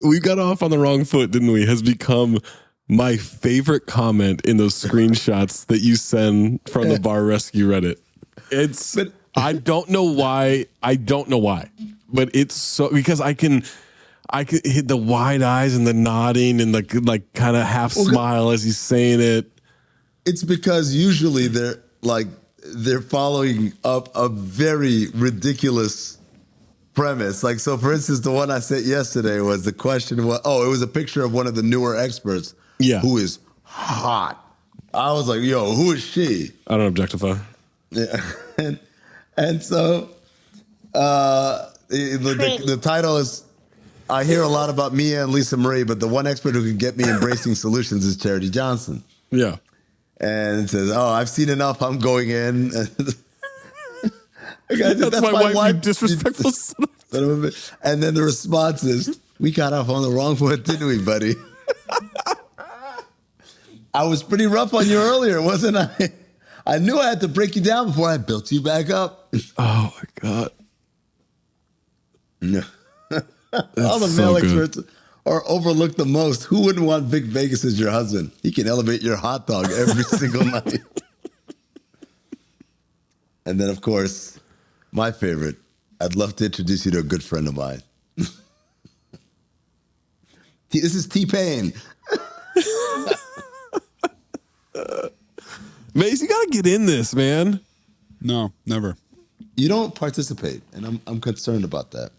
we got off on the wrong foot, didn't we? Has become my favorite comment in those screenshots that you send from the Bar Rescue Reddit. I don't know why. But it's so, because I can hit the wide eyes and the nodding and the like kind of half smile as he's saying it. It's because usually they're following up a very ridiculous premise. Like, so for instance, the one I sent yesterday was the question was, it was a picture of one of the newer experts who is hot. I was like, yo, who is she? I don't objectify. Yeah. And so the title is, I hear a lot about Mia and Lisa Marie, but the one expert who can get me embracing solutions is Charity Johnson. Yeah. And it says, I've seen enough. I'm going in. That's my wife, you disrespectful son of a... And then the response is, we got off on the wrong foot, didn't we, buddy? I was pretty rough on you earlier, wasn't I? I knew I had to break you down before I built you back up. Oh, my God. No. All the male experts are overlooked the most. Who wouldn't want Vic Vegas as your husband? He can elevate your hot dog every single night. And then, of course, my favorite, I'd love to introduce you to a good friend of mine. This is T-Pain. Mace, you got to get in this, man. No, never. You don't participate, and I'm concerned about that.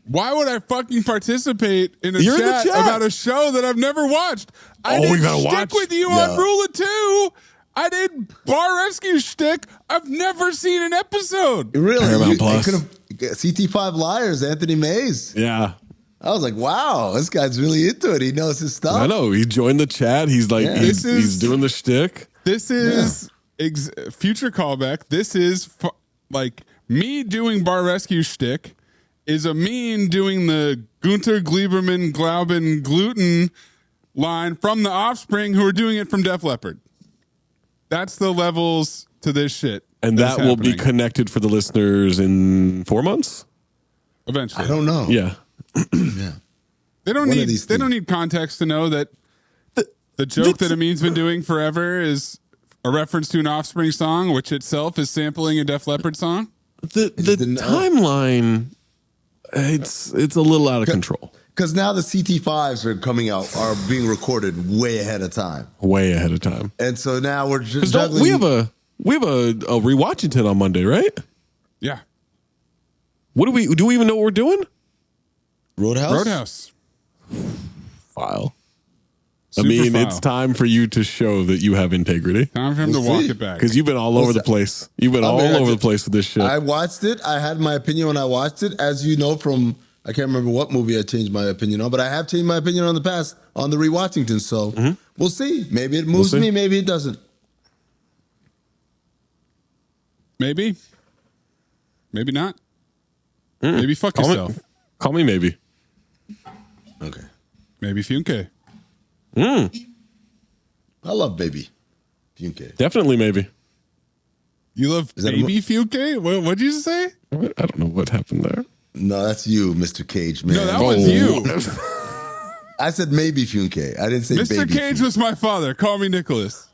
Why would I fucking participate in a chat about a show that I've never watched? I didn't stick with you on Rule of Two. I did Bar Rescue shtick. I've never seen an episode. Really? Paramount Plus. CT5 Liars, Anthony Mayes. Yeah. I was like, wow, this guy's really into it. He knows his stuff. I know. He joined the chat. He's like, he's doing the shtick. This is future callback. This is like me doing Bar Rescue shtick. Is Amin doing the Gunter Gleiberman Glauben gluten line from The Offspring, who are doing it from Def Leppard. That's the levels to this shit. And that will be connected for the listeners in 4 months? Eventually. I don't know. Yeah. Yeah. They don't need context to know that the joke that Amin's been doing forever is a reference to an Offspring song, which itself is sampling a Def Leppard song. The timeline... It's a little out of control. Because now the CT5s are coming out, are being recorded way ahead of time. And so now we're just juggling. We have a rewatchington on Monday, right? Yeah. Do we even know what we're doing? Roadhouse. File. It's time for you to show that you have integrity. Time for him to walk it back. Because you've been all over the place. You've been all over the place with this shit. I watched it. I had my opinion when I watched it. As you know from, I can't remember what movie I changed my opinion on, but I have changed my opinion on the past, on the rewatchington. So we'll see. Maybe it moves me. Maybe it doesn't. Maybe. Maybe not. Maybe fuck yourself. Call me maybe. Okay. Maybe Funke. I love Baby Funke. Definitely maybe. You love Baby Funke? What'd you say? I don't know what happened there. No, that's you, Mr. Cage, man. No, that was you. I said maybe Funke. I didn't say Mr. Baby Cage Funke. was my father. Call me Nicholas.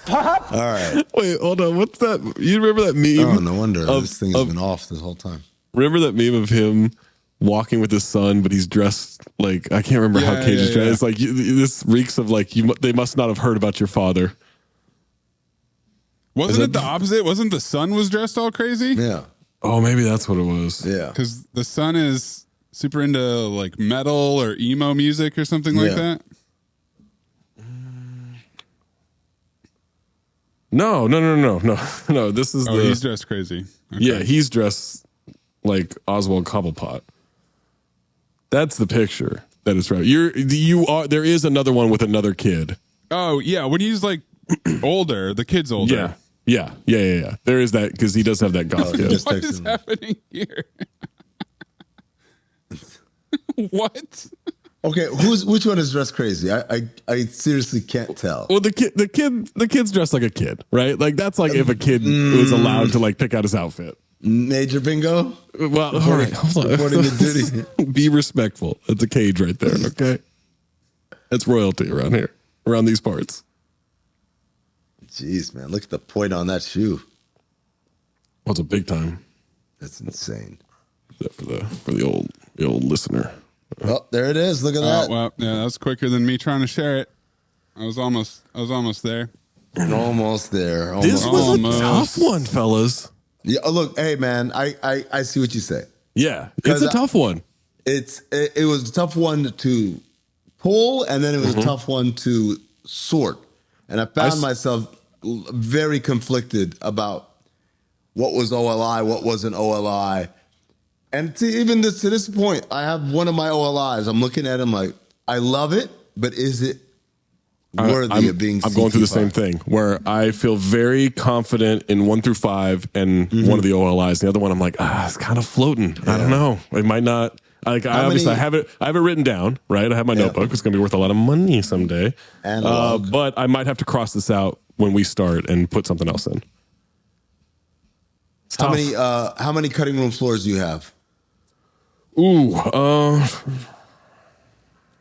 All right. Wait, hold on. What's that? You remember that meme? Oh, no wonder. This thing has been off this whole time. Remember that meme of him walking with his son, but he's dressed like, I can't remember how Cage is dressed. It's like, this reeks of like, they must not have heard about your father. Wasn't it the opposite? Wasn't the son was dressed all crazy? Yeah. Oh, maybe that's what it was. Yeah. Because the son is super into like metal or emo music or something like that. No. This is he's dressed crazy. Okay. Yeah, he's dressed like Oswald Cobblepot. That's the picture. That is right. You are. There is another one with another kid. Oh yeah, when he's like older, the kid's older. Yeah. There is that because he does have that goth kid. What is happening here? What? Okay, which one is dressed crazy? I seriously can't tell. Well, the kid's dressed like a kid, right? Like that's like if a kid was allowed to like pick out his outfit. Major Bingo? Well, all right. Hold on. Reporting the duty. Be respectful. That's a cage right there. Okay. That's royalty around here, around these parts. Jeez, man. Look at the point on that shoe. What's a big time? That's insane. For the old listener. Oh, there it is. Look at that. Well, yeah, that was quicker than me trying to share it. I was almost there. Almost there. This was a tough one, fellas. Yeah. Oh, look, hey, man. I see what you say. Yeah, it's a tough one. It was a tough one to pull, and then it was a tough one to sort. And I found myself very conflicted about what was OLI, what wasn't OLI. And to this point, I have one of my OLIs. I'm looking at him like, I love it, but is it worthy of being I'm going through the same thing where I feel very confident in 1 through 5 and one of the OLIs. The other one, I'm like, it's kind of floating. Yeah. I don't know. It might not. Like I have it written down, right? I have my notebook. It's going to be worth a lot of money someday. But I might have to cross this out when we start and put something else in. How many cutting room floors do you have? Ooh,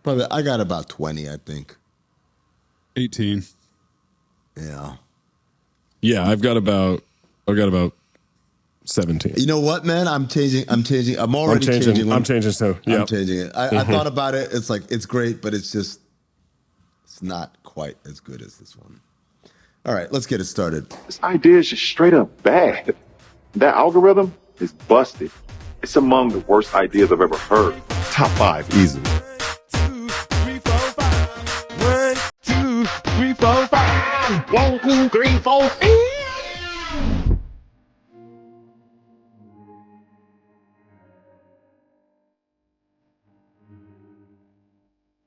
probably. I got about 20, I think. 18. Yeah, I've got about 17. You know what, man? I'm changing. I'm already changing. I'm changing too. I'm changing it. I thought about it. It's like, it's great, but it's not quite as good as this one. All right, let's get it started. This idea is just straight up bad. That algorithm is busted. It's among the worst ideas I've ever heard. Top 5, easily. 1, 2, 3, 4, 5. 1, 2, 3, 4, 5. 1, 2, 3, 4, 5.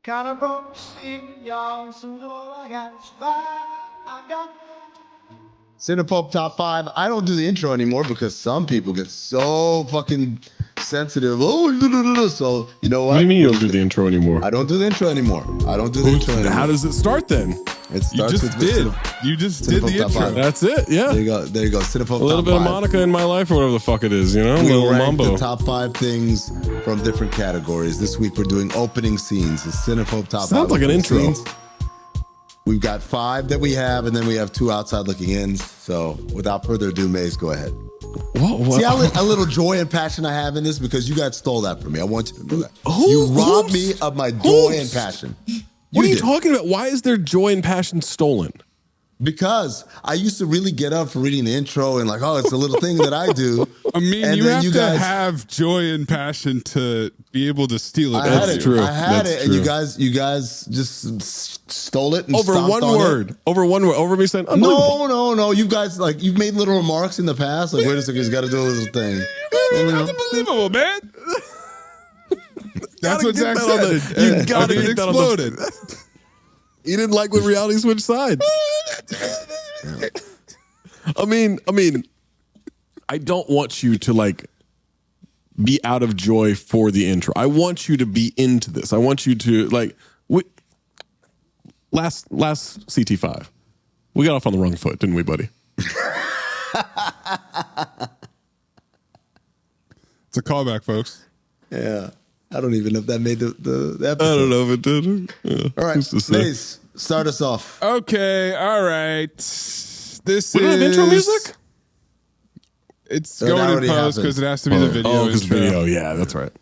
Gotta go see y'all, so I got Cinephobe top 5. I don't do the intro anymore because some people get so fucking sensitive. Oh, so you know what? What do you mean you don't do the intro anymore? I don't do the intro anymore. How does it start then? It starts You just did the intro. That's it. Yeah. There you go. Cinephobe a little top bit 5. of Monica in my life or whatever the fuck it is, you know? We little rank mambo. the top 5 things from different categories. This week we're doing opening scenes. The Cinephobe top 5. Sounds like an intro. Scenes. We've got 5 that we have, and then we have 2 outside looking ins. So without further ado, Maze, go ahead. What? See how a little joy and passion I have in this? Because you guys stole that from me. I want you to know that. You robbed me of my joy and passion. What are you talking about? Why is there joy and passion stolen? Because I used to really get up for reading the intro and like, oh, it's a little thing that I do. I mean, and you then have to have joy and passion to be able to steal it. That's true. I had That's it, true. and you guys just stole it and Over stomped one on word. it. Over one word. Over me saying, unbelievable. No. You guys, like, you've made little remarks in the past. Like, wait a second, he's got to do a little thing. Unbelievable, man. That's what Zach said. You gotta it get that on the... exploded. You didn't like when reality switched sides. I mean, I don't want you to like be out of joy for the intro. I want you to be into this. I want you to like. Last CT5, we got off on the wrong foot, didn't we, buddy? It's a callback, folks. Yeah. I don't even know if that made the episode. I don't know if it did. Yeah. All right, Mace, start us off. Okay, all right. This We don't have intro music? It's That going in already post because it has to be the video. Oh, because intro. video. Yeah, that's right.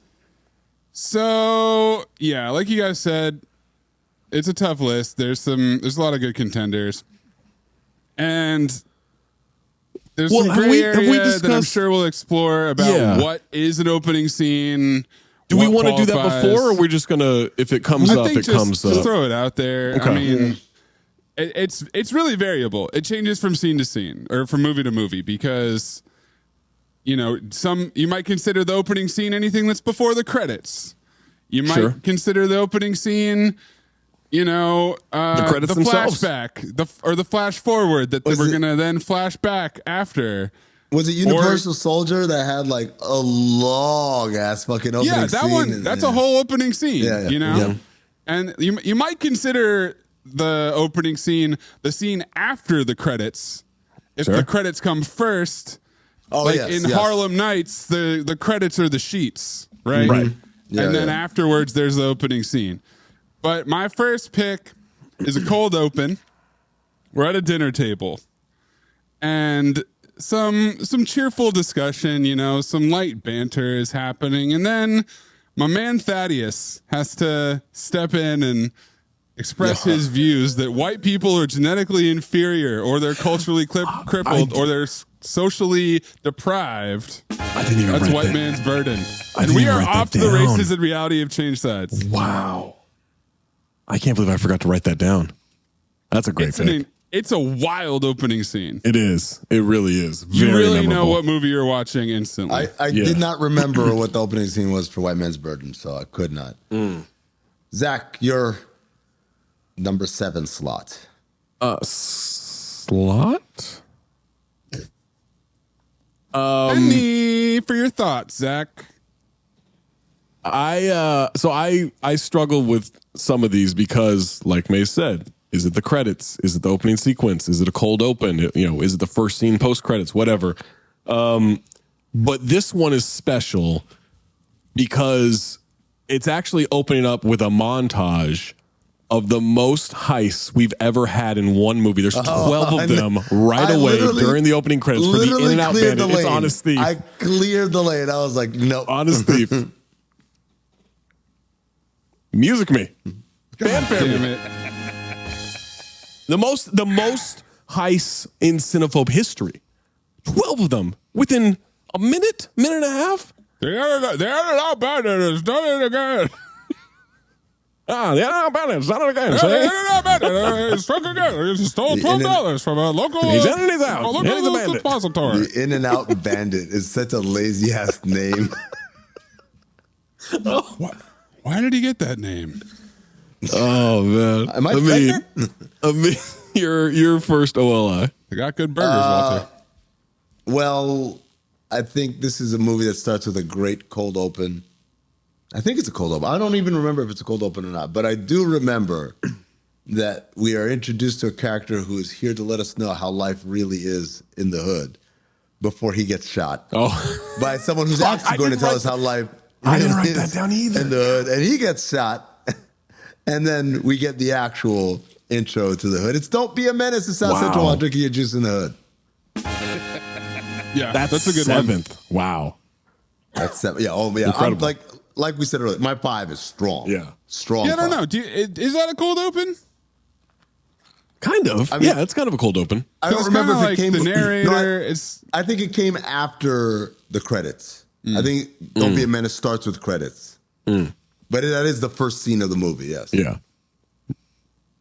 So yeah, like you guys said, it's a tough list. There's a lot of good contenders, and there's some gray area that I'm sure we'll explore about what is an opening scene. Do we want to do that before, or we're just gonna, if it comes up, it comes up? Just throw it out there. Okay. I mean, it's really variable. It changes from scene to scene or from movie to movie because, you know, you might consider the opening scene anything that's before the credits. You might consider the opening scene, you know, the credits themselves, flashback, or the flash forward that we're gonna then flash back after. Was it Universal Soldier that had like a long ass fucking opening scene? Yeah, that one. That's a whole opening scene. Yeah. You know, and you might consider the opening scene the scene after the credits. If the credits come first, Oh, like yes, in yes. Harlem Nights, the credits are the sheets, right? Right. Yeah, and then yeah. afterwards, there's the opening scene. But my first pick is a cold open. We're at a dinner table, and some cheerful discussion, some light banter is happening, and then my man Thaddeus has to step in and express his views that white people are genetically inferior, or they're culturally crippled, or they're socially deprived. I didn't even That's write white that. man's burden. I And didn't we even are write that off to the down. races in reality have changed sides. Wow. I can't believe I forgot to write that down. That's a great pick. It's a wild opening scene. It is. It really is. You Very really know memorable. what movie you're watching instantly. I did not remember what the opening scene was for White Man's Burden, so I could not. Zach, your number 7 slot. Slot? Penny for your thoughts, Zach. I struggle with some of these because, like May said, is it the credits? Is it the opening sequence? Is it a cold open? Is it the first scene post credits? Whatever. But this one is special because it's actually opening up with a montage of the most heists we've ever had in one movie. There's 12 of them right away during the opening credits for the In-N-Out Bandit. It's Honest Thief. I cleared the lane. I was like, no. Honest Thief. Music me. Fanfare Damn me. it. The most heists in Cinephobe history. 12 of them within a minute and a half. The In-N-Out Bandit is done it again. The In-N-Out Bandit is done it again. The See? In-N-Out Bandit is struck again. He stole $12 from a local, He's in and he's out. a He's local the bandit. depository. The In-N-Out Bandit is such a lazy ass name. Why did he get that name? Oh man. Am I pregnant? Your first OLI. They got good burgers, Walter. Well, I think this is a movie that starts with a great cold open. I think it's a cold open. I don't even remember if it's a cold open or not, but I do remember that we are introduced to a character who is here to let us know how life really is in the hood before he gets shot. Oh. By someone who's actually going to tell us how life I didn't really write that is down either. in the hood. And he gets shot. And then we get the actual intro to the hood. It's Don't Be a Menace to South Wow. Central while drinking your juice in the hood. Yeah, That's a good one. 7th. Wow. That's 7. Yeah. Oh, yeah. I'm Incredible. like we said earlier, my 5 is strong. Yeah. Strong. Yeah, I don't 5. know. Is that a cold open? Kind of. I mean- yeah, it's kind of a cold open. I don't It's remember if kinda it came. like the narrator. No, I think it came after the credits. I think Don't Be a Menace starts with credits. But that is the first scene of the movie, yes. Yeah.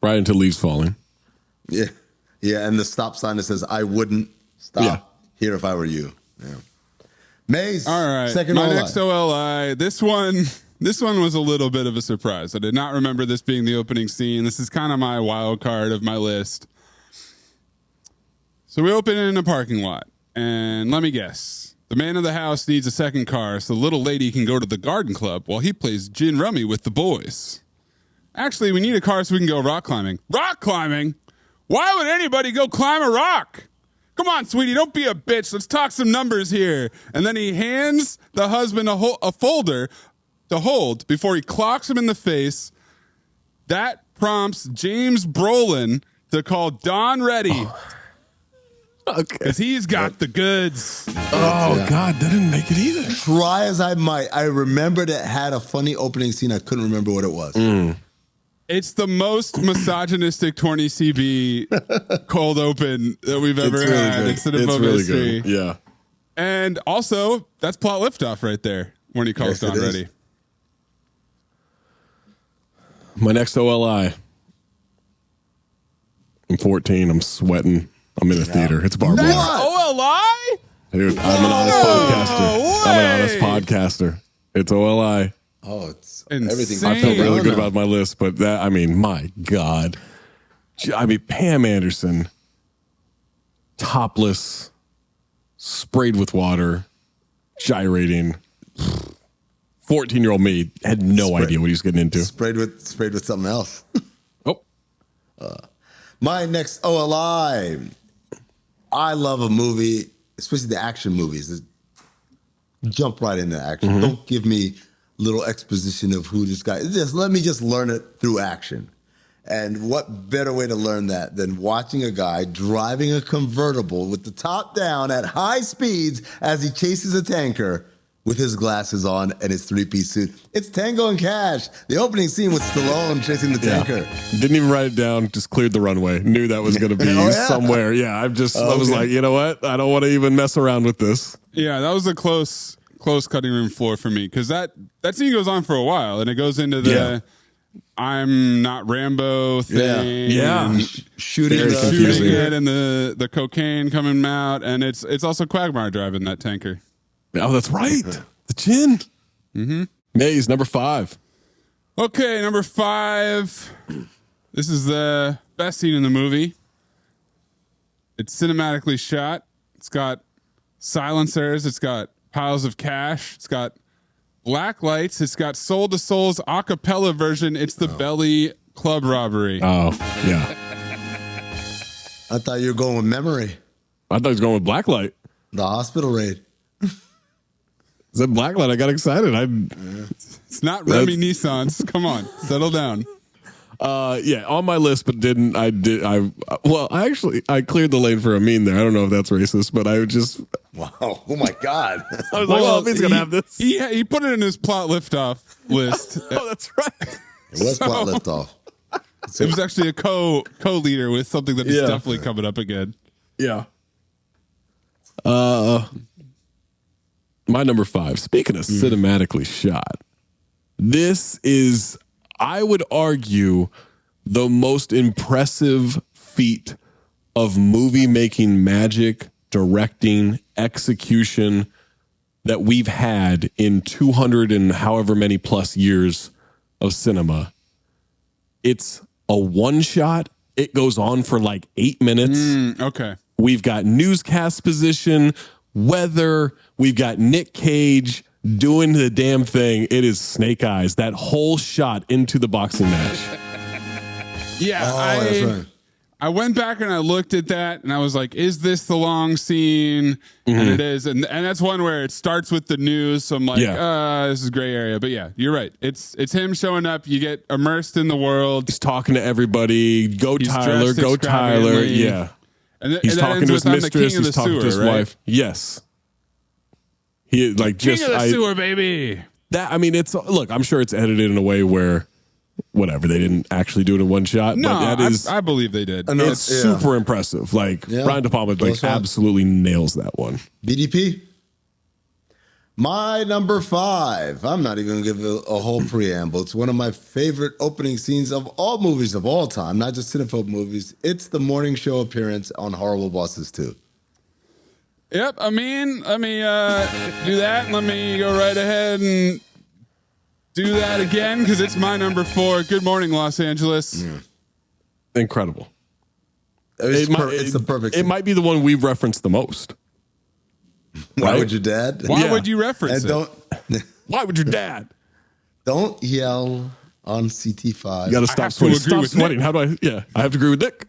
Right into leaves falling. Yeah. Yeah, and the stop sign that says, I wouldn't stop here if I were you. Yeah. Maze, All right. second My OLI. next OLI. This one was a little bit of a surprise. I did not remember this being the opening scene. This is kind of my wild card of my list. So we open in a parking lot, and let me guess. The man of the house needs a second car so the little lady can go to the garden club while he plays gin rummy with the boys. Actually, we need a car so we can go rock climbing. Rock climbing? Why would anybody go climb a rock? Come on, sweetie, don't be a bitch. Let's talk some numbers here. And then he hands the husband a folder to hold before he clocks him in the face. That prompts James Brolin to call Don Reddy Okay. because he's got the goods. Oh, God, that didn't make it either. Try as I might, I remembered it had a funny opening scene. I couldn't remember what it was. It's the most misogynistic 20CB cold open that we've ever It's really had good. in Cinephobe It's really history. good. Yeah. And also, that's plot liftoff right there when he calls Yes, it Don is. Reddy. My next OLI. I'm 14. I'm sweating. I'm in a theater. It's Barbara. That's OLI? Dude, I'm an honest podcaster. I'm an honest podcaster. It's OLI. Oh, it's Insane. everything. I feel really No, good no. about my list, but that, I mean, my God. I mean, Pam Anderson, topless, sprayed with water, gyrating. 14-year-old me had no idea what he was getting into. Sprayed with something else. Oh, My next OLI. I love a movie especially the action movies, jump right into action. Don't give me little exposition of who this guy is. Just let me just learn it through action. And what better way to learn that than watching a guy driving a convertible with the top down at high speeds as he chases a tanker with his glasses on and his three-piece suit. It's Tango and Cash, the opening scene with Stallone chasing the tanker. Didn't even write it down, just cleared the runway. Knew that was going to be somewhere. Yeah, I was like, you know what? I don't want to even mess around with this. Yeah, that was a close cutting room floor for me because that scene goes on for a while and it goes into the I'm not Rambo thing. Yeah. Shooting it and the cocaine coming out. And it's also Quagmire driving that tanker. Oh, that's right. The chin. Mm-hmm. Mayes, number 5. Okay, number 5. This is the best scene in the movie. It's cinematically shot. It's got silencers. It's got piles of cash. It's got black lights. It's got Soul to Soul's a cappella version. It's the Belly Club robbery. Oh, yeah. I thought you were going with Memory. I thought he was going with Blacklight. The hospital raid. Is that Blacklight? I got excited. It's not Remy Nissans. Come on, settle down. Yeah, on my list, but didn't. I cleared the lane for Amin there. I don't know if that's racist, but I just. Wow. Oh, my God. I was like, well, Amin's going to have this. He put it in his plot liftoff list. Oh, that's right. It was plot liftoff. It was actually a co-leader with something that is definitely coming up again. Yeah. My number 5. Speaking of cinematically shot, this is, I would argue, the most impressive feat of movie making magic, directing, execution that we've had in 200 and however many plus years of cinema. It's a one shot. It goes on for like 8 minutes. Okay. We've got newscast position, weather. We've got Nick Cage doing the damn thing. It is Snake Eyes. That whole shot into the boxing match. Yeah, that's right. I went back and I looked at that and I was like, is this the long scene? And it is. And that's one where it starts with the news. So I'm like, this is gray area. But yeah, you're right. It's him showing up. You get immersed in the world. He's talking to everybody. Go Tyler. Go Tyler. Yeah. And he's talking to his mistress. He's talking to his wife. Yes. He like King just of the sewer, baby. That, I mean, it's, look, I'm sure it's edited in a way where whatever, they didn't actually do it in one shot. No, but that is, I believe they did. it's super impressive. Like Brian De Palma like absolutely nails that one. BDP. My number 5. I'm not even going to give a whole preamble. It's one of my favorite opening scenes of all movies of all time, not just Cinephobe movies. It's the morning show appearance on Horrible Bosses 2. Yep, I mean, let me do that. Let me go right ahead and do that again because it's my number 4. Good morning, Los Angeles. Incredible. It's the perfect scene. It might be the one we've referenced the most. Why would your dad? Why would you reference and it? Why would your dad? Don't yell on CT5. You got to stop sweating. Stop sweating. How do I? Yeah, I have to agree with Nick.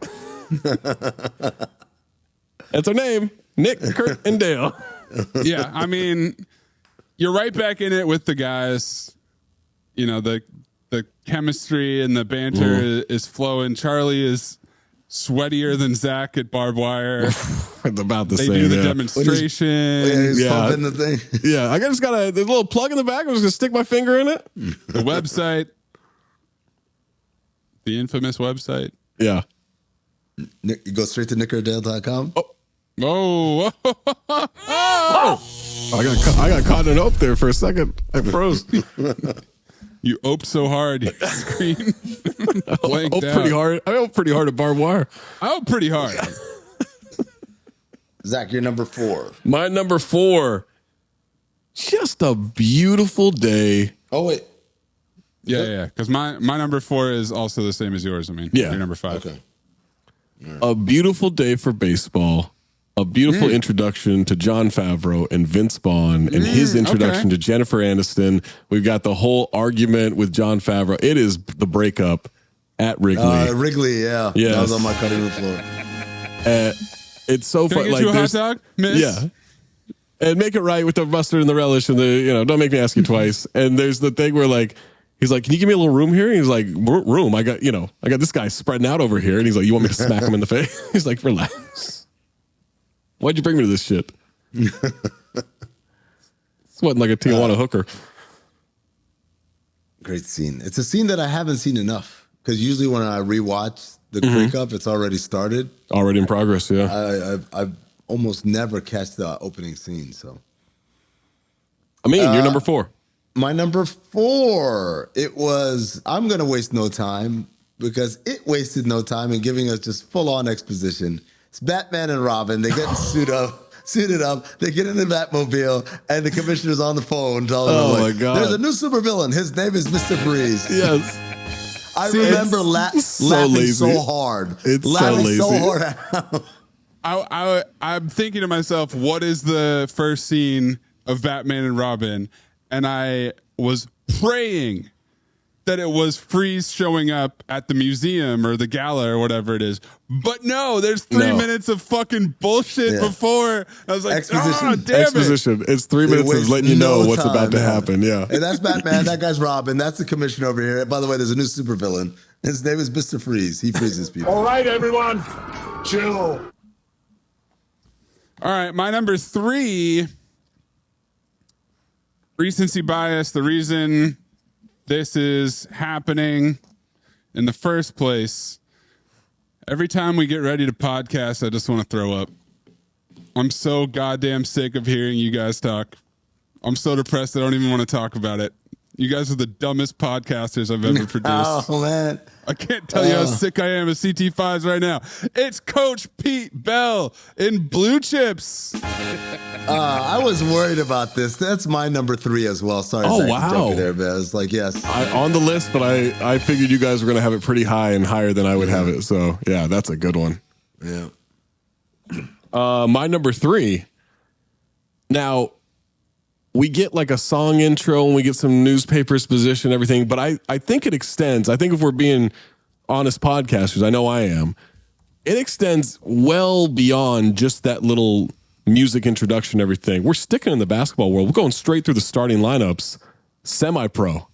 That's our name. Nick, Kurt, and Dale. Yeah, I mean, you're right back in it with the guys. You know, the chemistry and the banter is flowing. Charlie is sweatier than Zach at Barbed Wire. About the they same. Do the demonstration. He's pumping the thing. Yeah, I just got a little plug in the back. I'm just gonna stick my finger in it. The website, the infamous website. Yeah, You go straight to nickerdale.com. Oh. I got caught in an ope there for a second. I froze. You oped so hard, your screen blanked out. Pretty hard. I oped pretty hard at Barbed Wire. I oped pretty hard. Zach, you're number 4. My number 4. Just a beautiful day. Oh, wait. Yeah. Because my number 4 is also the same as yours. I mean, you're number 5. Okay. A beautiful day for baseball. A beautiful introduction to Jon Favreau and Vince Vaughn and his introduction to Jennifer Aniston. We've got the whole argument with Jon Favreau. It is the breakup at Wrigley. Wrigley, yeah. Yes. That was on my cutting room floor. It's so Can fun. I get you a hot dog, miss? Yeah. and make it right with the mustard and the relish and the, don't make me ask you twice. And there's the thing where like, he's like, can you give me a little room here? And he's like, room. I got this guy spreading out over here. And he's like, you want me to smack him in the face? He's like, relax. Why'd you bring me to this shit? This wasn't like a Tijuana hooker. Great scene. It's a scene that I haven't seen enough because usually when I rewatch the breakup, it's already started. Already in progress, yeah. I almost never catch the opening scene. So, Amin, you're number 4. My number 4, it was I'm Gonna Waste No Time because it wasted no time in giving us just full-on exposition. It's Batman and Robin. They get suited up. They get in the Batmobile, and the commissioner's on the phone telling them, my God. there's a new supervillain. His name is Mr. Freeze. Yes. I remember laughing so hard. It's laughing so hard. I'm thinking to myself, what is the first scene of Batman and Robin? And I was praying that it was Freeze showing up at the museum or the gala or whatever it is. But no, there's 3 minutes of fucking bullshit before. I was like, Exposition. Damn Exposition. It's 3 minutes of letting you know what's about to happen. Yeah. And that's Batman. That guy's Robin. That's the commissioner over here. By the way, there's a new supervillain. His name is Mr. Freeze. He freezes people. All right, everyone, chill. All right, my number 3, recency bias. The reason this is happening in the first place, every time we get ready to podcast, I just want to throw up. I'm so goddamn sick of hearing you guys talk. I'm so depressed I don't even want to talk about it. You guys are the dumbest podcasters I've ever produced. Oh, man. I can't tell you how sick I am of CT5s right now. It's Coach Pete Bell in Blue Chips. I was worried about this. That's my number 3 as well. Sorry, Oh, Zach, to wow. jump in there, but I was like, yes. On the list, but I figured you guys were going to have it pretty high and higher than I would have it. So, yeah, that's a good one. Yeah. My number 3. Now, we get like a song intro and we get some newspaper exposition and everything, but I think it extends. I think if we're being honest podcasters, I know I am, it extends well beyond just that little music introduction and everything. We're sticking in the basketball world. We're going straight through the starting lineups, semi-pro.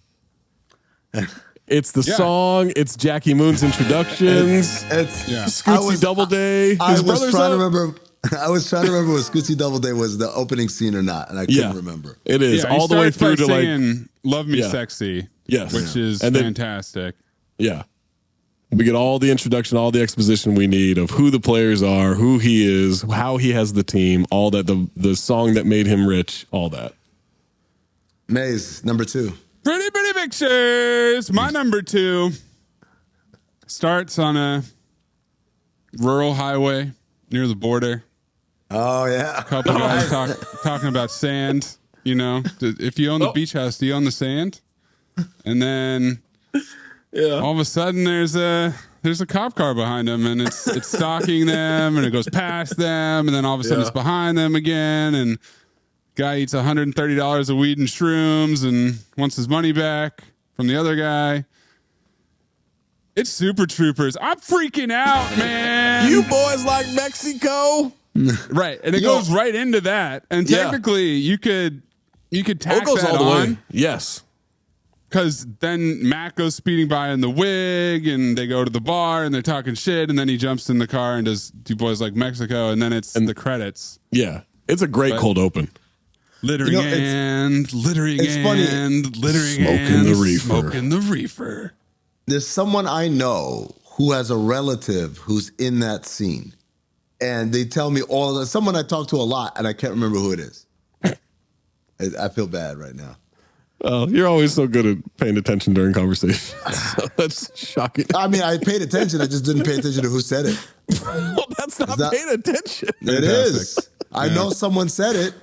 It's the song. It's Jackie Moon's introductions. It's Scootsy Doubleday. I was trying to remember if Scootsy Doubleday was the opening scene or not, and I couldn't remember. It is all the way through to like "Love Me Sexy," which is fantastic. Yeah, we get all the introduction, all the exposition we need of who the players are, who he is, how he has the team, all that, the song that made him rich, all that. Mayes, number 2. Pretty pictures. My number 2 starts on a rural highway near the border. Oh, yeah. A couple guys talking about sand. You know, if you own the beach house, do you own the sand? And then all of a sudden there's a cop car behind them, and it's stalking them, and it goes past them, and then all of a sudden it's behind them again, and guy eats $130 of weed and shrooms and wants his money back from the other guy. It's Super Troopers. I'm freaking out, man. You boys like Mexico? Right. And it goes right into that. And technically you could tack that on. Yes. Because then Matt goes speeding by in the wig, and they go to the bar and they're talking shit, and then he jumps in the car and does "Do Boys Like Mexico," and then it's the credits. Yeah. It's a great cold open. Littering and littering it's and funny. littering smoking the reefer. There's someone I know who has a relative who's in that scene, and they tell me someone I talk to a lot, and I can't remember who it is. I feel bad right now. Oh, you're always so good at paying attention during conversations. That's shocking. I mean, I paid attention. I just didn't pay attention to who said it. Well, that's not paying attention. It is. I know someone said it.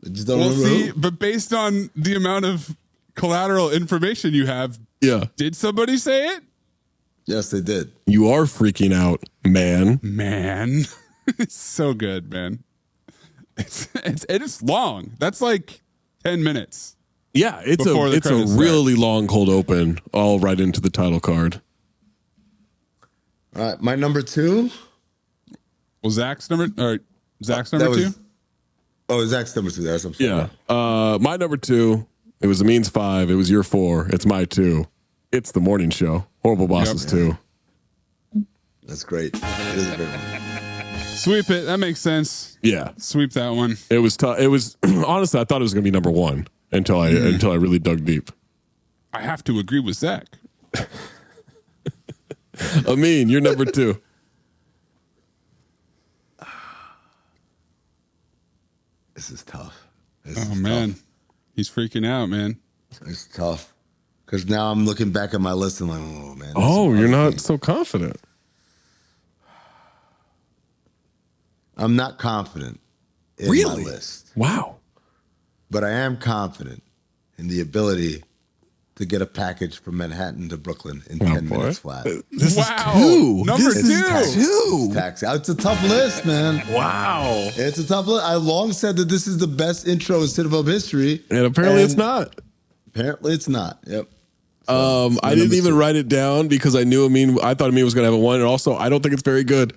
I just don't remember who. But based on the amount of collateral information you have, did somebody say it? Yes, they did. You are freaking out, man. Man, it's so good, man. It's long. That's like 10 minutes. Yeah, it's a really long cold open, all right into the title card. All right, my number 2. Well, Zach's number 2. Oh, Zach's number 2. That's I'm sorry. Yeah. My number 2, it was Amin's 5. It was your 4. It's my 2. It's The Morning Show. Horrible Bosses 2. That's great. It is a great one. Sweep it. That makes sense. Yeah. Sweep that one. It was tough. It was honestly, I thought it was going to be number 1 until I really dug deep. I have to agree with Zach. Amin, you're number 2. This is tough. Oh man, he's freaking out, man. It's tough because now I'm looking back at my list and like, oh man. Oh, you're not so confident. I'm not confident in my list, Wow. but I am confident in the ability to get a package from Manhattan to Brooklyn in 10 minutes flat. This Wow. is 2. Number This is 2. Taxi. It's a tough list, man. Wow. It's a tough list. I long said that this is the best intro in Cinephobe history. And apparently it's not. Apparently it's not. Yep. I didn't even write it down because I knew I thought Amin was going to have a 1. And also, I don't think it's very good.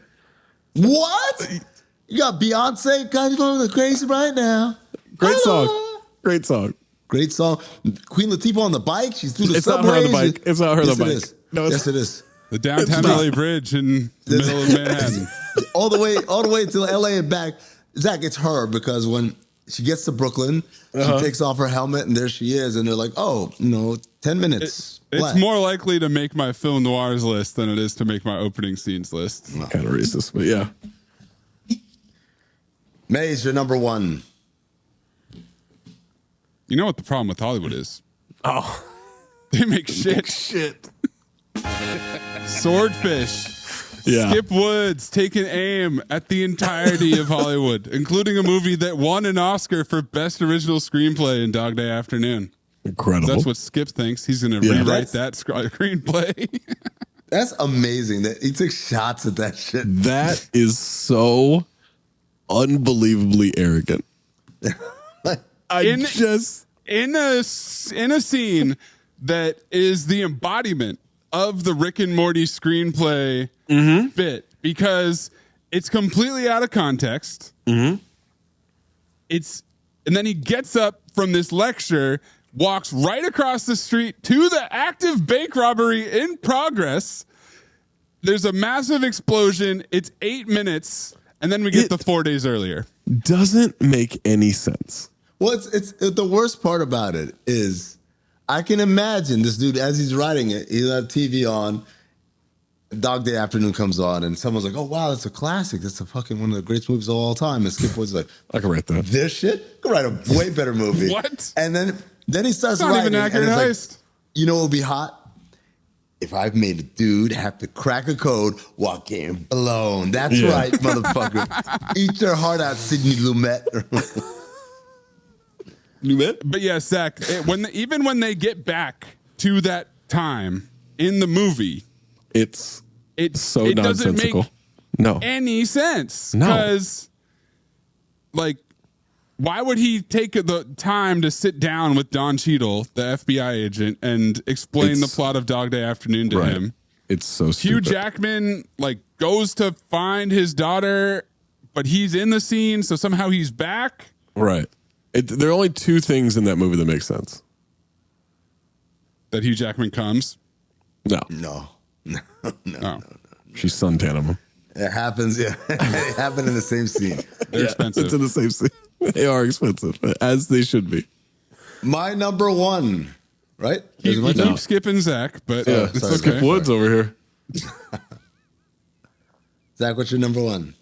What? You got Beyonce, God, you're going crazy right now. Great Hello. song. Great song. Great song. Queen Latifah on the bike. She's through the It's not subways. her on the bike. It's not her on the bike. It is. No, yes, it is. The downtown LA Bridge in the middle of Manhattan. all the way to LA and back. Zach, it's her because when she gets to Brooklyn, she takes off her helmet and there she is. And they're like, 10 minutes. It's flat. more likely to make my film noirs list than it is to make my opening scenes list. Kind of racist, but yeah. Mayes, you're number 1. You know what the problem with Hollywood is? Oh. They make shit. Shit. Swordfish. Yeah. Skip Woods taking aim at the entirety of Hollywood, including a movie that won an Oscar for Best Original Screenplay in Dog Day Afternoon. Incredible. That's what Skip thinks. He's going to rewrite that screenplay. That's amazing that he took shots at that shit. That is so unbelievably arrogant. In a scene that is the embodiment of the Rick and Morty screenplay bit because it's completely out of context. And then he gets up from this lecture, walks right across the street to the active bank robbery in progress. There's a massive explosion. It's 8 minutes. And then we get the 4 days earlier. Doesn't make any sense. Well, it's the worst part about it is I can imagine this dude as he's writing it. He'll have TV on. Dog Day Afternoon comes on, and someone's like, "Oh wow, that's a classic. That's a fucking one of the greatest movies of all time." And Skip Woods is like, I can write that. "This shit, I could write a way better movie." What? And then he starts It's not writing, even accurate and heist. it's like, you know what would be hot? If I've made a dude have to crack a code while getting blown. That's right, motherfucker. Eat your heart out, Sidney Lumet. But yeah, Zach, even when they get back to that time in the movie, It's so it doesn't nonsensical. make No. any sense. No. Because, like, why would he take the time to sit down with Don Cheadle, the FBI agent, and explain the plot of Dog Day Afternoon to him? It's so Hugh stupid. Jackman, like, goes to find his daughter, but he's in the scene, so somehow he's back. Right. There are only 2 things in that movie that make sense. That Hugh Jackman comes. No. No. She's suntanning him. It happens. Yeah, it happened in the same scene. They're expensive. It's in the same scene. They are expensive, as they should be. My number 1, right? You keep skipping Zach, but it's sorry, okay. Skip Woods over here. Zach, what's your number 1?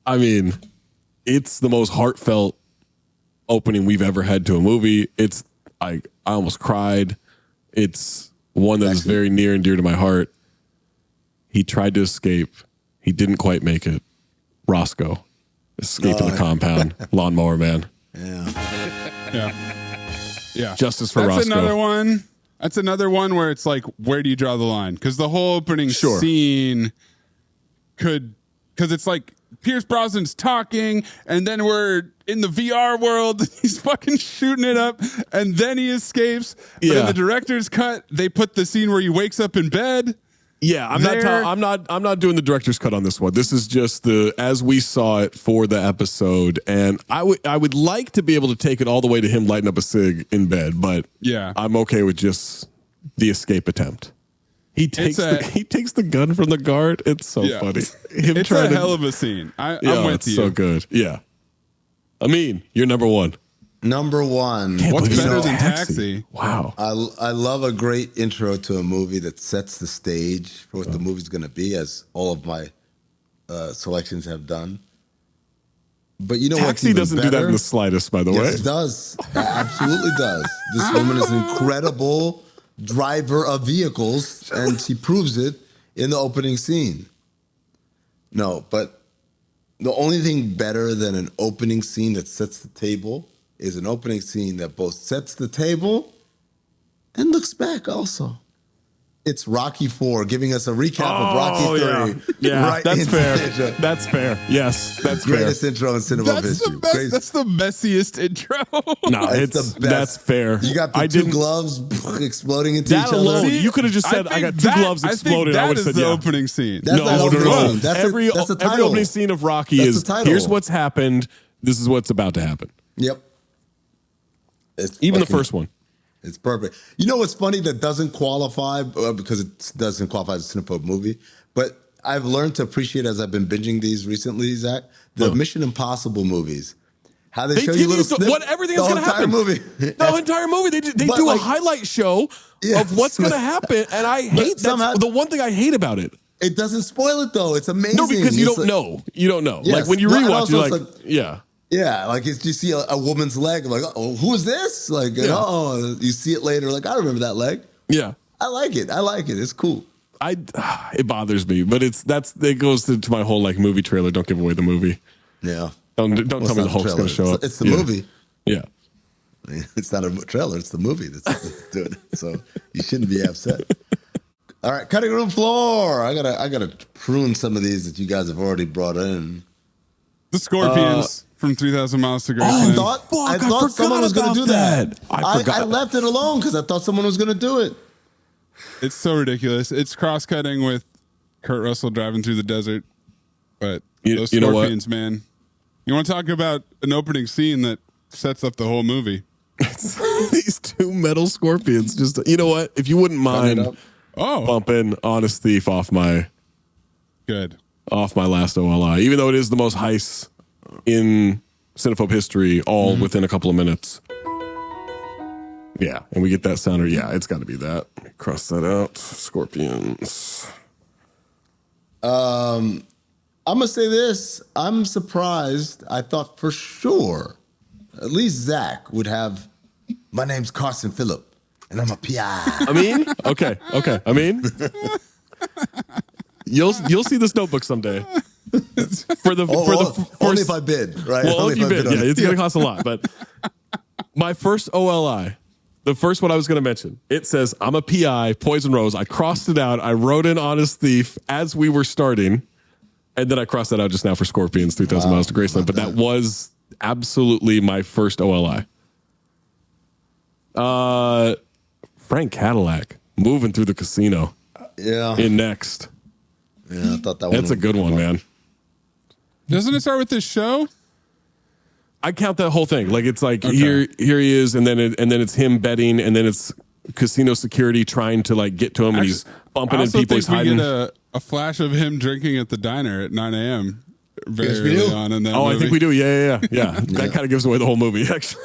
I mean, it's the most heartfelt opening we've ever had to a movie. I almost cried. It's one that is very near and dear to my heart. He tried to escape. He didn't quite make it. Roscoe escaping the compound. Lawnmower Man. Yeah. Yeah. Justice for That's Roscoe. another one. That's another one where it's like, where do you draw the line? Because the whole opening scene because it's like Pierce Brosnan's talking, and then we're in the VR world. He's fucking shooting it up, and then he escapes. But in the director's cut, they put the scene where he wakes up in bed. Yeah, I'm not doing the director's cut on this one. This is just the as we saw it for the episode, and I would like to be able to take it all the way to him lighting up a cig in bed, but yeah, I'm okay with just the escape attempt. He takes the gun from the guard. It's so funny. It's a hell of a scene. I'm with you. So good. Yeah. Amin, you're number one. Number one. What's better than Taxi? Wow. I love a great intro to a movie that sets the stage for what the movie's going to be, as all of my selections have done. But you know what? Taxi doesn't do that in the slightest, by the way. Yes, it does. It absolutely does. This woman is an incredible driver of vehicles, and she proves it in the opening scene. No, but the only thing better than an opening scene that sets the table is an opening scene that both sets the table and looks back also. It's Rocky IV giving us a recap of Rocky III. Yeah, right that's fair. That's fair. Yes, that's greatest fair. intro in Cinephobe history. That's the messiest intro. No, it's the best. That's fair. You got the two gloves exploding into each other. Alone, you could have just said, I got two gloves exploded. I would have said, the opening scene. That's no. That's every the title. Every opening scene of Rocky is, here's what's happened. This is what's about to happen. Yep. Even the first one. It's perfect. You know what's funny that doesn't qualify, because it doesn't qualify as a Cinephobe movie, but I've learned to appreciate as I've been binging these recently, Zach, the Mission Impossible movies. How they show you little snippets. What everything's going to happen. The entire movie. They do a highlight show of what's going to happen, and I hate that. The one thing I hate about it. It doesn't spoil it, though. It's amazing. No, because you don't know. You don't know. Yes. Like when you rewatch, you're like, yeah. Yeah, like you see a woman's leg, like, oh, who is this? Like, you see it later, like, I remember that leg. Yeah, I like it. It's cool. It bothers me, but it goes to my whole like movie trailer. Don't give away the movie. Yeah, don't tell me the Hulk's going to show up. It's the movie. Yeah, it's not a trailer. It's the movie that's doing it. So you shouldn't be upset. All right, cutting room floor. I gotta prune some of these that you guys have already brought in. The Scorpions. From 3,000 Miles to Graceland. I thought someone was going to do that. I left it alone because I thought someone was going to do it. It's so ridiculous. It's cross-cutting with Kurt Russell driving through the desert. But those Scorpions, man. You want to talk about an opening scene that sets up the whole movie. These two metal scorpions. Just, you know what? If you wouldn't mind bumping Honest Thief off my last OLI, even though it is the most heist in Cinephobe history, all within a couple of minutes. Yeah, and we get that sounder. Yeah, it's got to be that. Let me cross that out. Scorpions. I'm going to say this. I'm surprised. I thought for sure, at least Zach would have, my name's Carson Phillip, and I'm a PI. Amin? Okay. Amin? You'll see this notebook someday. Only if I bid, right? Well, only if you bid, yeah, it's going to cost a lot. But my first OLI, the first one I was going to mention, it says, I'm a PI, Poison Rose. I crossed it out. I wrote in Honest Thief as we were starting. And then I crossed that out just now for Scorpions, 3,000 Miles to Graceland. But that was absolutely my first OLI. Frank Cadillac, moving through the casino. Yeah. In Next. Yeah, I thought that That's a good one, man. Doesn't it start with this show? I count that whole thing. Like it's like here he is, and then it's him betting, and then it's casino security trying to like get to him, and he's bumping in people. He's hiding. We get a flash of him drinking at the diner at 9 a.m. very early on in that movie. I think we do. Yeah. That kind of gives away the whole movie, actually.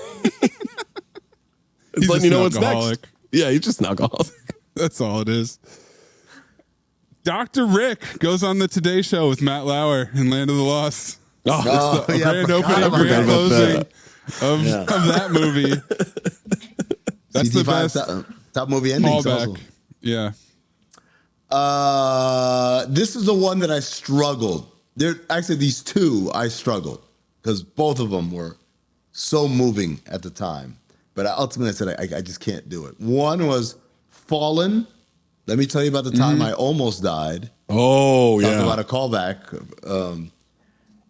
It's letting you know what's next. Yeah, he's just an alcoholic. That's all it is. Dr. Rick goes on the Today Show with Matt Lauer in Land of the Lost. Oh, the grand opening, grand closing of that movie. That's the best top movie endings. Also. Yeah. This is the one that I struggled. Actually, these two I struggled because both of them were so moving at the time. But ultimately, I said I just can't do it. One was Fallen. Let me tell you about the time I almost died. Oh, Talk about a callback.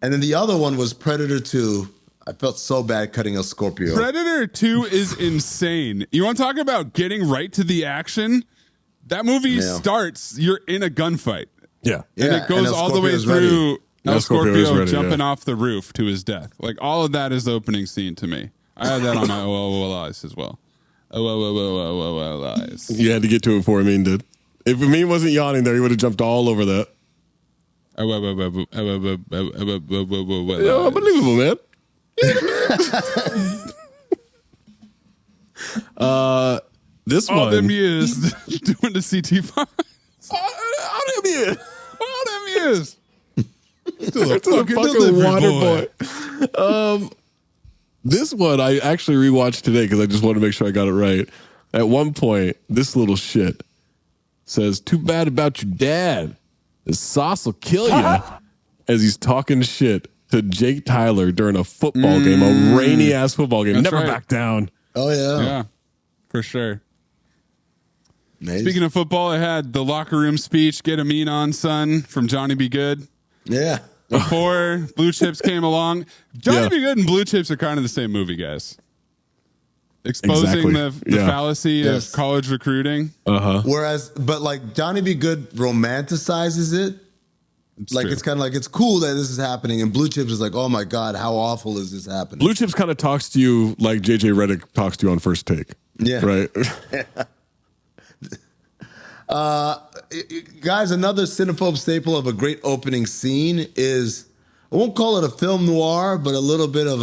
And then the other one was Predator 2. I felt so bad cutting a Scorpio. Predator 2 is insane. You want to talk about getting right to the action? That movie starts, you're in a gunfight. Yeah. And it goes all the way through El Scorpio jumping off the roof to his death. Like, all of that is the opening scene to me. I had that on my OLLIs as well. OLLIs. You had to get to it before Amin did. If Amin wasn't yawning there, he would have jumped all over that. Unbelievable, man. This all one. them years doing the CT5. All them years. All them years. To the fucking water boy. This one I actually rewatched today because I just wanted to make sure I got it right. At one point, this little shit says, "Too bad about your dad. The sauce will kill you," as he's talking shit to Jake Tyler during a football game, a rainy ass football game. That's Never right. back down. Oh yeah. Yeah, for sure. Nice. Speaking of football, I had the locker room speech, "Get Amin on, son," from Johnny B. Good. Yeah. Before Blue Chips came along. Johnny B. Good and Blue Chips are kind of the same movie, guys. Exposing the fallacy of college recruiting. Whereas, but like Johnny B. Good romanticizes it. It's kind of like, it's cool that this is happening. And Blue Chips is like, oh my God, how awful is this happening? Blue Chips kind of talks to you like JJ Redick talks to you on First Take. Yeah. Right. Guys, another Cinephobe staple of a great opening scene is, I won't call it a film noir, but a little bit of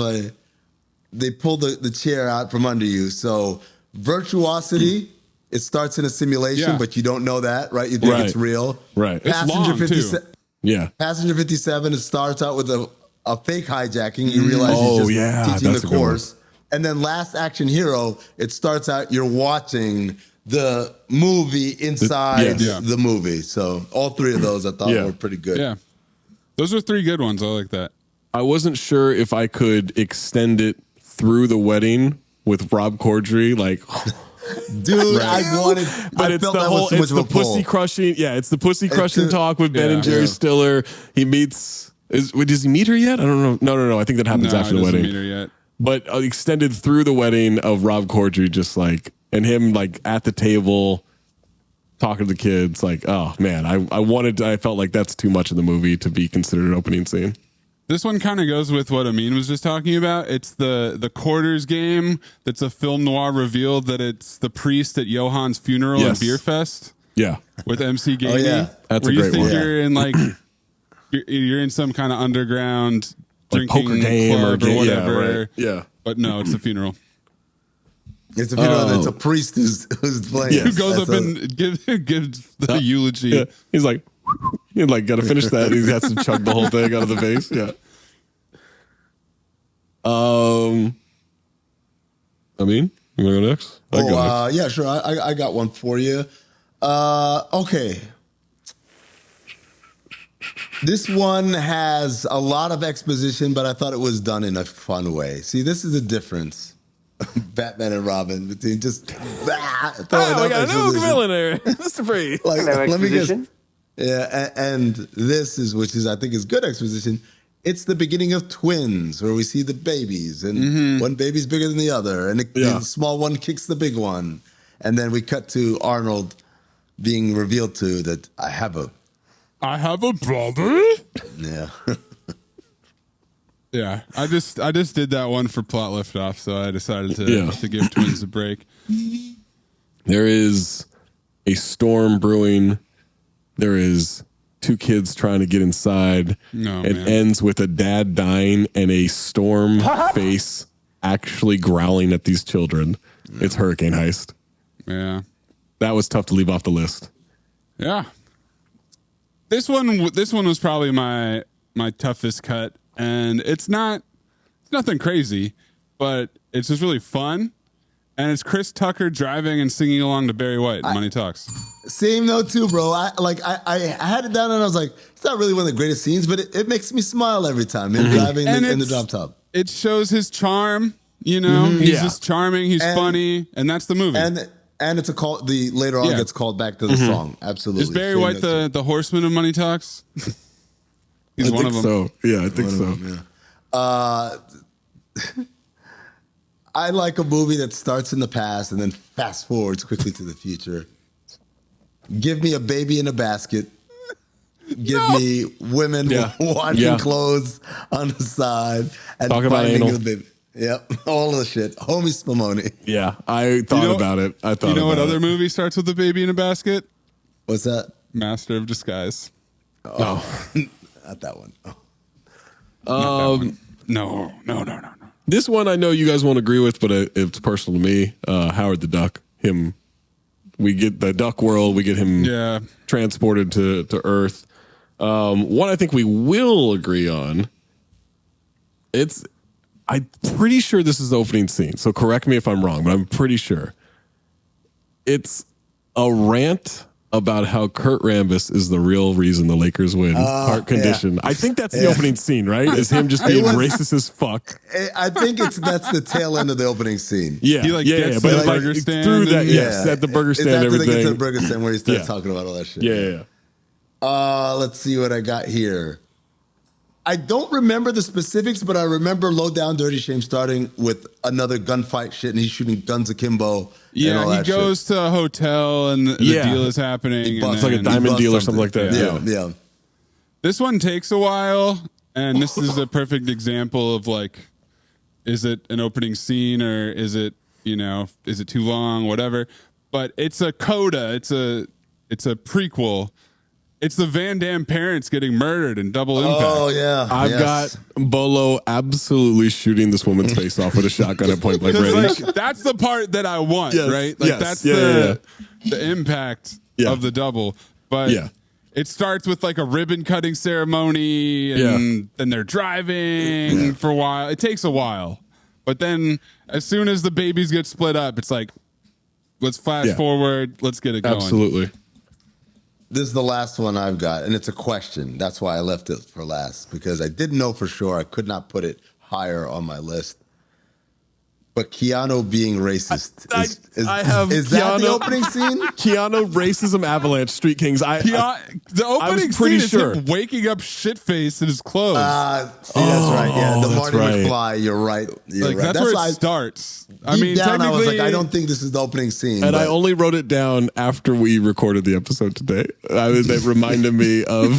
they pull the chair out from under you. So Virtuosity, it starts in a simulation, but you don't know that, right? You think it's real. Right. Passenger 57. Yeah. Passenger 57, it starts out with a fake hijacking. You realize he's just teaching the course. And then Last Action Hero, it starts out, you're watching the movie inside the movie. So all three of those I thought were pretty good. Yeah. Those are three good ones. I like that. I wasn't sure if I could extend it through the wedding with Rob Corddry, like, dude, I wanted, but it's the whole, it's the pussy crushing. Yeah, it's the pussy crushing talk with Ben and Jerry Stiller. He meets. Does he meet her yet? I don't know. No. I think that happens after the wedding. Meet her yet. But extended through the wedding of Rob Corddry, just like, and him like at the table talking to the kids. Like, oh man, I felt like that's too much in the movie to be considered an opening scene. This one kind of goes with what Amin was just talking about. It's the quarters game that's a film noir revealed that it's the priest at Johan's funeral and Beer Fest. Yeah. With MC Gamey. Oh, yeah. That's a where great you think one. you're in like you're in some kind of underground Like drinking poker game club or whatever. Yeah, right. Yeah. But no, it's a funeral. It's a funeral. It's a priest who's playing. Who goes up and gives the eulogy. Yeah. He's like, you like got to finish that. He has to chug the whole thing out of the vase. Yeah. Amin, you want to go next? Yeah, sure. I got one for you. Okay. This one has a lot of exposition, but I thought it was done in a fun way. See, this is the difference. Batman and Robin between just we got a new villain there, Mr. Free. Like, Hello, let me exposition. and this is, which is I think is good exposition. It's the beginning of Twins, where we see the babies, and one baby's bigger than the other, and the small one kicks the big one, and then we cut to Arnold being revealed to that I have a brother. Yeah. Yeah, I just did that one for plot liftoff, so I decided to give Twins a break. There is a storm brewing. There is two kids trying to get inside. It ends with a dad dying and a storm face actually growling at these children. It's Hurricane Heist. Yeah, that was tough to leave off the list. Yeah, this one was probably my toughest cut. And it's nothing crazy, but it's just really fun. And it's Chris Tucker driving and singing along to Barry White. Money Talks. Same note too, bro. I had it down and I was like, it's not really one of the greatest scenes, but it makes me smile every time. Him driving in the drop top. It shows his charm. You know, he's just charming. He's funny, and that's the movie. And it's a call. Later on gets called back to the song. Absolutely. Is Barry White the horseman of Money Talks? He's one of them. So yeah, I think so. I like a movie that starts in the past and then fast forwards quickly to the future. Give me a baby in a basket. Give me women washing clothes on the side and talking about anal. the baby. Yep, all of the shit. Homie Spumoni. Yeah, I thought about it. You know what other movie starts with a baby in a basket? What's that? Master of Disguise. Oh, not that one. No. This one I know you guys won't agree with, but it's personal to me. Howard the Duck. Him. We get the duck world. We get him transported to Earth. One I think we will agree on. I'm pretty sure this is the opening scene, so correct me if I'm wrong, but I'm pretty sure. It's a rant about how Kurt Rambis is the real reason the Lakers win. Heart condition. Yeah. I think that's the opening scene, right? Is him just being racist as fuck. I think that's the tail end of the opening scene. Yeah, he gets to the burger stand through that. Yes, at the burger stand, it's after everything. They get to the burger stand where he starts talking about all that shit. Yeah. Let's see what I got here. I don't remember the specifics, but I remember Low Down Dirty Shame starting with another gunfight shit, and he's shooting guns akimbo. Yeah, he goes to a hotel, and the deal is happening. It's like a diamond deal or something like that. Yeah. This one takes a while, and this is a perfect example of is it an opening scene or is it too long, whatever. But it's a coda. It's a prequel. It's the Van Damme parents getting murdered in Double Impact. Oh, yeah. I've got Bolo absolutely shooting this woman's face off with a shotgun at point blank range. That's the part that I want, right? That's the impact of the double. But it starts with a ribbon cutting ceremony, and then they're driving for a while. It takes a while. But then as soon as the babies get split up, it's let's flash forward. Let's get it going. Absolutely. This is the last one I've got, and it's a question. That's why I left it for last, because I didn't know for sure. I could not put it higher on my list. But Keanu being racist is that the opening scene? Keanu racism avalanche Street Kings. The opening scene is him waking up shit faced in his clothes. That's right. Yeah, the Marty McFly. You're right. You're right. That's where it starts. I mean, down, I was I don't think this is the opening scene. And I only wrote it down after we recorded the episode today. That reminded me of.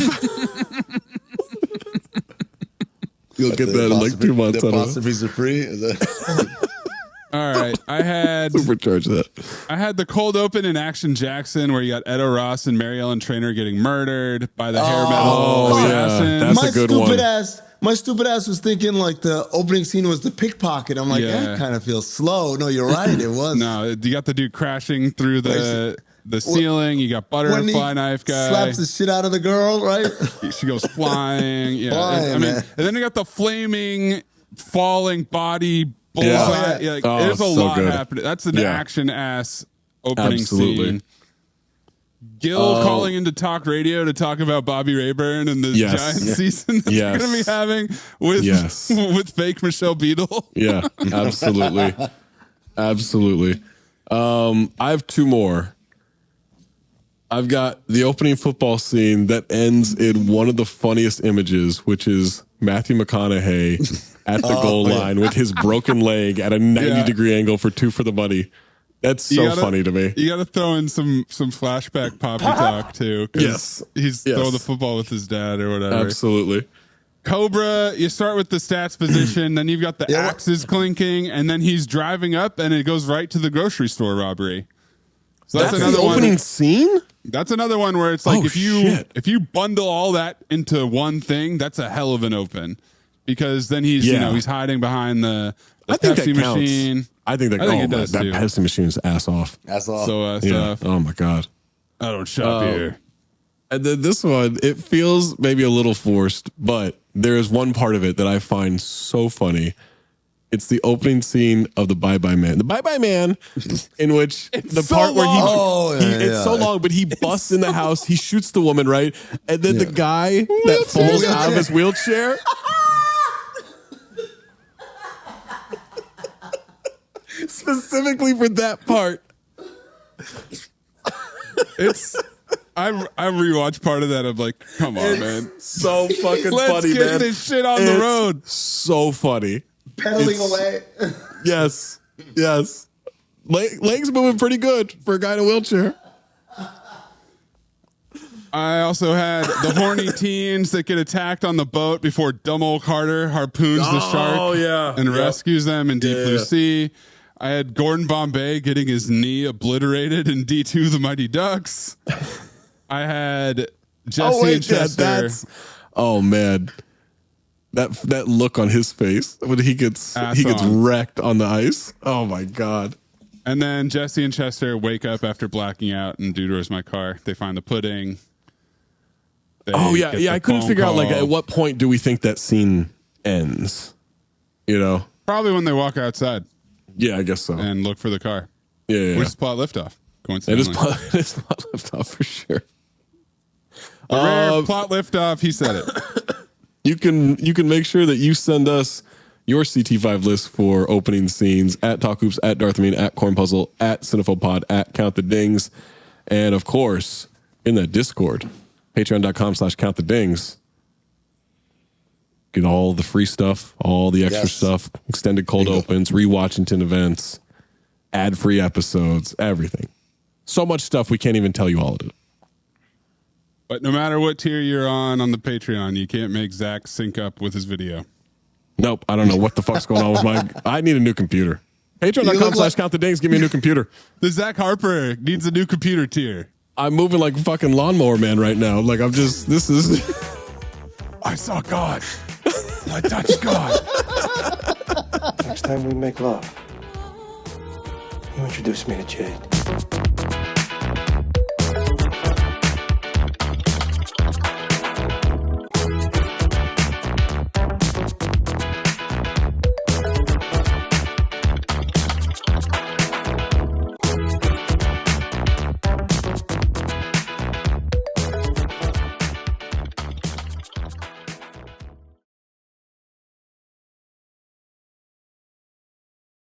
You'll get that in 2 months. The apostrophes are free. Is that? All right, I had supercharge that. I had the cold open in Action Jackson where you got Edo Ross and Mary Ellen Trainor getting murdered by the hair metal assassin. Yeah, that's a good one. My stupid ass was thinking the opening scene was the pickpocket. I'm like, that kind of feels slow. No, you're right. It was. No, you got the dude crashing through the ceiling. You got Butterfly Knife guy. Slaps the shit out of the girl, right? She goes flying. Yeah, and then you got the flaming, falling body. There's a lot happening. That's an action ass opening scene. Gil calling into talk radio to talk about Bobby Rayburn and the Giants season that they're going to be having with fake Michelle Beadle. Yeah, absolutely. Absolutely. I have two more. I've got the opening football scene that ends in one of the funniest images, which is Matthew McConaughey at the goal line with his broken leg at a 90-degree angle for 2 for the money. That's so funny to me. You got to throw in some flashback poppy talk too. He's throwing the football with his dad or whatever. Absolutely. Cobra, you start with the stats position, then you've got the axes clinking, and then he's driving up, and it goes right to the grocery store robbery. So that's another the opening scene. That's another one where it's if you bundle all that into one thing, that's a hell of an open, because then he's he's hiding behind the Pepsi machine. I think that Pepsi machine's ass off. So stuff. Oh my god. I don't shop here. And then this one, it feels maybe a little forced, but there is one part of it that I find so funny. It's the opening scene of the Bye Bye Man. The Bye Bye Man, in which the part where it's so long, but he busts in the house, he shoots the woman, right? And then the guy that falls out of his wheelchair. Specifically for that part. I rewatched part of that. I'm like, come on, man. So fucking funny, man. Let's get this shit on the road. So funny. Pedaling away. Yes. Legs moving pretty good for a guy in a wheelchair. I also had the horny teens that get attacked on the boat before dumb old Carter harpoons the shark and rescues them in Deep Blue Sea. I had Gordon Bombay getting his knee obliterated in D2 The Mighty Ducks. I had Jesse and Chester. Oh man. That look on his face when he gets wrecked on the ice. Oh my God. And then Jesse and Chester wake up after blacking out and Dude, Where's My Car? They find the pudding. I couldn't figure out, like, at what point do we think that scene ends? You know? Probably when they walk outside. Yeah, I guess so. And look for the car. Yeah. Which is plot liftoff. It is plot liftoff for sure. Rare plot liftoff, he said it. You can make sure that you send us your CT5 list for opening scenes at Talk Hoops, at Darth Amin, at Corn Puzzle, at Cinephobe Pod, at Count the Dings, and of course in that Discord, patreon.com/Count the Dings. Get all the free stuff, all the extra stuff, extended cold opens, re-Washington events, ad-free episodes, everything. So much stuff we can't even tell you all of it. But no matter what tier you're on the Patreon, you can't make Zach sync up with his video. Nope. I don't know what the fuck's going on with my... I need a new computer. Patreon.com/Count the Dings. Give me a new computer. The Zach Harper needs a new computer tier. I'm moving like fucking Lawnmower Man right now. Like, I'm just... This is... I saw God. I touched God. Next time we make love, you introduce me to Jade.